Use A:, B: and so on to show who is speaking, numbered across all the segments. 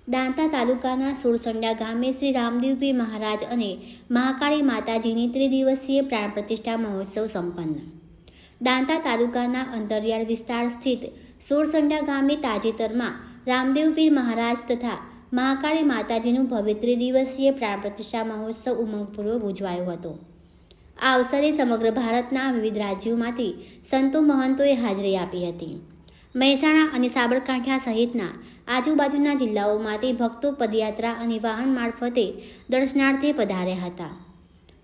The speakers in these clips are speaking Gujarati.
A: દાંતા તાલુકાના સુરસંડા ગામે શ્રી રામદેવપીર મહારાજ અને મહાકાળી માતાજીની ત્રિદિવસીય પ્રાણ પ્રતિષ્ઠા મહોત્સવ સંપન્ન. દાંતા તાલુકાના અંતરિયાળ વિસ્તાર સ્થિત સુરસંડા ગામે તાજેતરમાં રામદેવપીર મહારાજ તથા મહાકાળી માતાજીનું ભવ્ય ત્રિદિવસીય પ્રાણ પ્રતિષ્ઠા મહોત્સવ ઉમંગપૂર્વક ઉજવાયો હતો. આ અવસરે સમગ્ર ભારતના વિવિધ રાજ્યોમાંથી સંતો મહંતોએ હાજરી આપી હતી. મહેસાણા અને સાબરકાંઠા સહિતના આજુબાજુના જિલ્લાઓમાંથી ભક્તો પદયાત્રા અને વાહન મારફતે દર્શનાર્થે પધાર્યા હતા.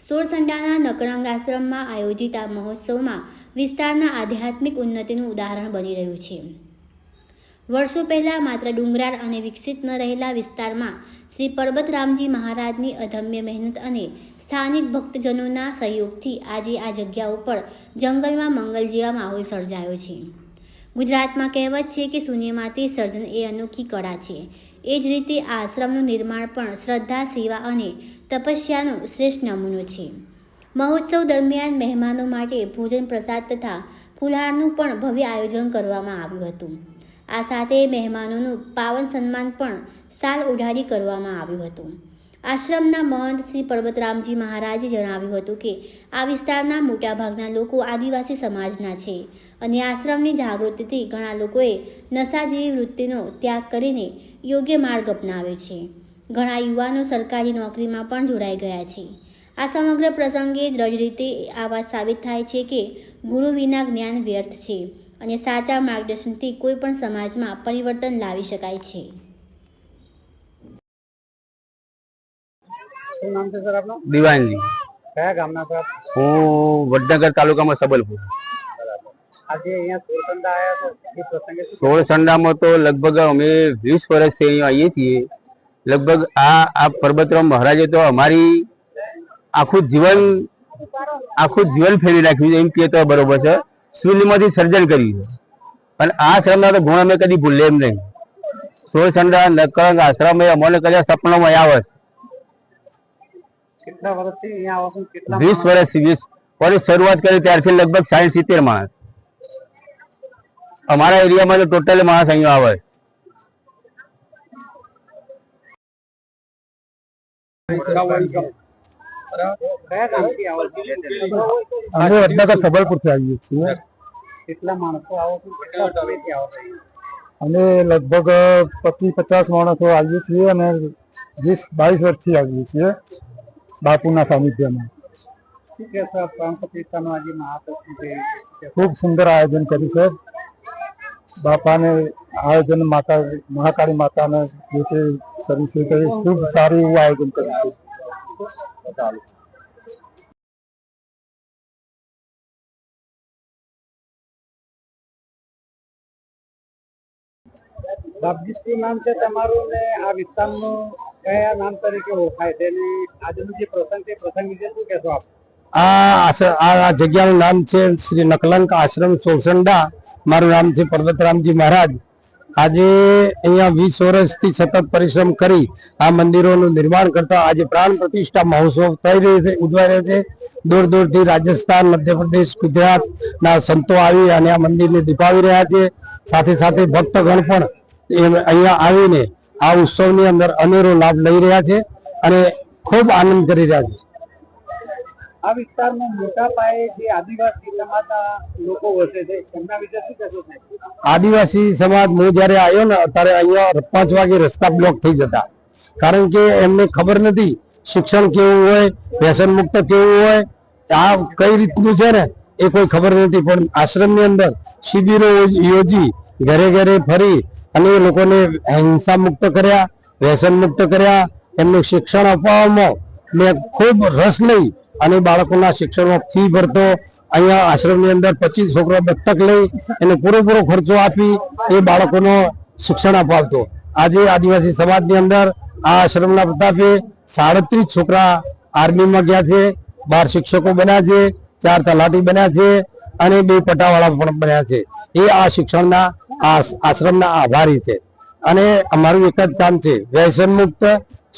A: સુરસંડાના નકરંગ આશ્રમમાં આયોજિત આ મહોત્સવમાં વિસ્તારના આધ્યાત્મિક ઉન્નતિનું ઉદાહરણ બની રહ્યું છે. વર્ષો પહેલાં માત્ર ડુંગરાળ અને વિકસિત ન રહેલા વિસ્તારમાં શ્રી પરબતરામજી મહારાજની અદમ્ય મહેનત અને સ્થાનિક ભક્તજનોના સહયોગથી આજે આ જગ્યા ઉપર જંગલમાં મંગલ જેવા માહોલ સર્જાયો છે. ગુજરાતમાં કહેવત છે કે શૂન્યમાંથી સર્જન એ અનોખી કળા છે. એ જ રીતે આ આશ્રમનું નિર્માણ પણ શ્રદ્ધા, સેવા અને તપસ્યાનો શ્રેષ્ઠ નમૂનો છે. મહોત્સવ દરમિયાન મહેમાનો માટે ભોજન પ્રસાદ તથા ફુલહારનું પણ ભવ્ય આયોજન કરવામાં આવ્યું હતું. આ સાથે મહેમાનોનું પાવન સન્માન પણ સાલ ઓઢાડી કરવામાં આવ્યું હતું. આશ્રમના મહંત શ્રી પરબતરામજી મહારાજે જણાવ્યું હતું કે આ વિસ્તારના મોટાભાગના લોકો આદિવાસી સમાજના છે અને આશ્રમની જાગૃતિથી ઘણા લોકોએ નશા જેવી વૃત્તિનો ત્યાગ કરીને યોગ્ય માર્ગ અપનાવ્યો છે. ઘણા યુવાનો સરકારી નોકરીમાં પણ જોડાઈ ગયા છે. આ સમગ્ર પ્રસંગે દ્રઢ રીતે આ વાત સાબિત થાય છે કે ગુરુ વિના જ્ઞાન વ્યર્થ છે અને સાચા માર્ગદર્શનથી કોઈ પણ સમાજમાં પરિવર્તન લાવી શકાય છે.
B: શું નામ છે સર આપનું?
C: દિવાનજી.
B: કયા ગામના સર?
C: હું વડનગર તાલુકામાં સબલપુર.
B: આજે અહીંયા સુરસંડા આવ્યા છો એ પ્રસંગે
C: સુરસંડામાં તો લગભગ અમે 20 વર્ષથી અહીંયા આવીએ છીએ. લગભગ આ પરબતરામ મહારાજે તો અમારી આખું જીવન ફેરવી નાખ્યું એમ કે તો બરોબર છે. શૂન્યમાંથી સર્જન કર્યું અને આ આશ્રમના તો ગુણ અમે કદી ભૂલે એમ નહીં. સુરસંડા નકરંગ આશ્રમ એ અમને કદાચ સપનામાં આવે.
B: કેટલા વર્ષથી અહીંયા આવો છો? કેટલા
C: 20 વર્ષથી શરૂઆત કરી ત્યારથી લગભગ 60-70 માણસ અમારા એરિયામાં તો ટોટલ માણસ અહીંયા આવે.
B: કયા ગામથી આવો છો?
D: અમે વડનગર સબલપુરથી આવીએ છીએ.
B: કેટલા માણસો આવો છો? કેટલા સમયથી આવો છો?
D: અમે લગભગ 25-50 માણસો આવીએ છીએ અને 20-22 વર્ષથી આવીએ છીએ બાપુના સાનિધ્યમાં.
B: શું કહેશો પ્રાણ પ્રતિષ્ઠાનું આજે મહાપ્રસંગ છે?
D: ખૂબ સુંદર આયોજન કર્યું છે. બાપાને આયોજન મહાકાળી માતાને જે તે કર્યું છે તે ખૂબ સારું એવું આયોજન કર્યું છે.
B: બાપજી શું નામ છે તમારું ને આ વિસ્તારનું કયા નામ તરીકે ઓળખાય છે અને આજનો જે પ્રસંગ છે પ્રસંગ વિશે શું કહેશો આપ?
D: આ જગ્યાનું નામ છે શ્રી નકલંક આશ્રમ સુરસંડા. મારું નામ છે પરબતરામજી મહારાજ. આજે અહીંયા 20 વર્ષથી સતત પરિશ્રમ કરી આ મંદિરોનું નિર્માણ કરતા આજે પ્રાણ પ્રતિષ્ઠા મહોત્સવ થઈ રહ્યો છે, ઉજવાઈ રહ્યો છે. દૂર દૂરથી રાજસ્થાન, મધ્યપ્રદેશ, ગુજરાતના સંતો આવી અને આ મંદિરને દીપાવી રહ્યા છે. સાથે સાથે ભક્તગણ પણ અહીંયા આવીને આ ઉત્સવની અંદર અનેરો લાભ લઈ રહ્યા છે અને ખૂબ આનંદ કરી રહ્યા છે.
B: આ વિસ્તારમાં મોટા પાયે જે આદિવાસી સમાજના લોકો વસે છે એમના વિશે શું કહેશો?
D: આદિવાસી સમાજ હું જયારે આવ્યો ને ત્યારે અહીંયા 5 વાગે રસ્તા બ્લોક થઈ જતા, કારણ કે એમને ખબર નથી શિક્ષણ કેવું હોય, વ્યસન મુક્ત કેવું હોય, આ કઈ રીતનું છે ને એ કોઈ ખબર નથી. પણ આશ્રમની અંદર શિબિરો યોજી ઘરે ઘરે ફરી અને એ લોકોને હિંસા મુક્ત કર્યા, વ્યસન મુક્ત કર્યા. એમને શિક્ષણ અપાવવામાં મેં ખૂબ રસ લઈ અને બાળકોના શિક્ષણમાં ફી ભરતો. અહીંયા આશ્રમની અંદર 25 છોકરા દત્તક લઈ એને પૂરેપૂરો ખર્ચો આપી એ બાળકોનો શિક્ષણ અપાવતો. આજે આદિવાસી સમાજની અંદર આ આશ્રમના પ્રતાપે 37 છોકરા આર્મીમાં ગયા છે, 12 શિક્ષકો બન્યા છે, 4 તલાટી બન્યા છે અને 2 પટાવાળા પણ બન્યા છે. એ આ શિક્ષણના આશ્રમના આભારી છે. અને અમારું એક જ કામ છે, વ્યસન મુક્ત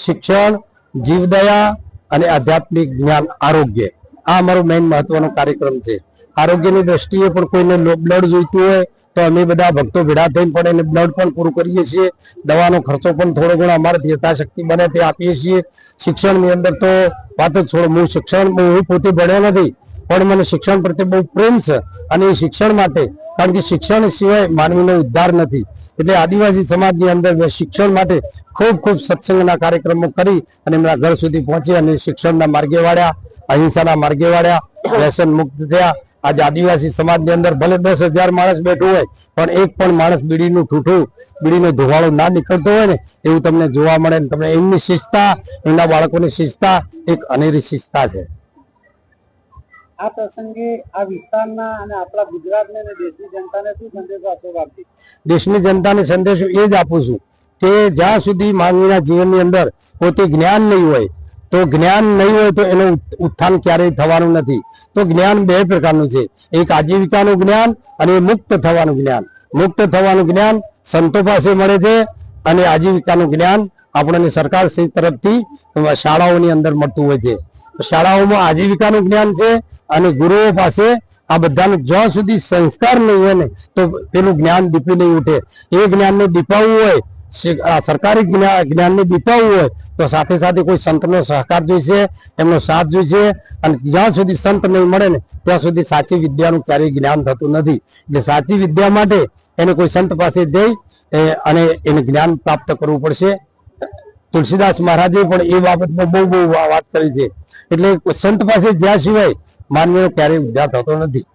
D: શિક્ષણ, જીવદયા અને આધ્યાત્મિક જ્ઞાન, આરોગ્ય. આ અમારો મેઇન મહત્વનો કાર્યક્રમ છે. આરોગ્યની દ્રષ્ટિએ પણ કોઈને બ્લડ જોઈતું હોય તો અમે બધા ભક્તો ભેળા થઈને પણ એને બ્લડ પણ પૂરું કરીએ છીએ. દવાનો ખર્ચો પણ થોડો ઘણો અમારાથી યથાશક્તિ બને તે આપીએ છીએ. શિક્ષણની અંદર તો વાત જ છોડો, હું પોતે ભણ્યો નથી પણ મને શિક્ષણ પ્રત્યે બહુ પ્રેમ છે અને એ શિક્ષણ માટે, કારણ કે શિક્ષણ સિવાય માનવીનો ઉદ્ધાર નથી. એટલે આદિવાસી સમાજની અંદર મેં શિક્ષણ માટે ખૂબ ખૂબ સત્સંગના કાર્યક્રમો કરી અને એમના ઘર સુધી પહોંચી અને શિક્ષણના માર્ગે વાળ્યા, અહિંસાના માર્ગે વાળ્યા, વ્યસન મુક્ત થયા. આજે આદિવાસી સમાજની અંદર ભલે 10,000 માણસ બેઠું હોય પણ એક પણ માણસ બીડીનું ઠૂઠું, બીડીનો ધુવાળો ના નીકળતો હોય ને એવું તમને જોવા મળે. તમને એમની શિસ્તતા, એમના બાળકોની શિસ્તતા એક અનેરી શિસ્તતા છે.
B: આ પ્રસંગે આ વિસ્તારના અને આપણા ગુજરાતને અને દેશની જનતાને શું સંદેશો આપો બાપજી?
D: દેશની જનતાને સંદેશો એ જ આપું છું કે જ્યાં સુધી માનવીના જીવનની અંદર પોતે જ્ઞાન નહીં હોય તો એનું ઉત્થાન ક્યારેય થવાનું નથી. તો જ્ઞાન બે પ્રકારનું છે, એક આજીવિકાનું જ્ઞાન અને મુક્ત થવાનું જ્ઞાન. મુક્ત થવાનું જ્ઞાન સંતો પાસે મળે છે અને આજીવિકાનું જ્ઞાન આપણને સરકાર તરફથી શાળાઓની અંદર મળતું હોય છે. શાળાઓમાં આજીવિકાનું જ્ઞાન છે અને ગુરુઓ પાસે આ બધાનું જ્યાં સુધી સંસ્કાર નહીં હોય ને તો પેલું જ્ઞાન દીપી નહીં ઉઠે. એ જ્ઞાનને દીપાવવું હોય, સરકારી જ્ઞાનને દીપાવવું હોય તો સાથે સાથે કોઈ સંતનો સહકાર જોઈશે, એમનો સાથ જોઈશે. અને જ્યાં સુધી સંત નહીં મળે ને ત્યાં સુધી સાચી વિદ્યાનું ક્યારેય જ્ઞાન થતું નથી. એટલે સાચી વિદ્યા માટે એને કોઈ સંત પાસે જઈ અને એને જ્ઞાન પ્રાપ્ત કરવું પડશે. તુલસીદાસ મહારાજે પણ એ બાબતમાં બહુ વાત કરી છે. એટલે સંત પાસે જ્યાં સિવાય માનવીનો ક્યારેય ઉદ્ધાર થતો નથી.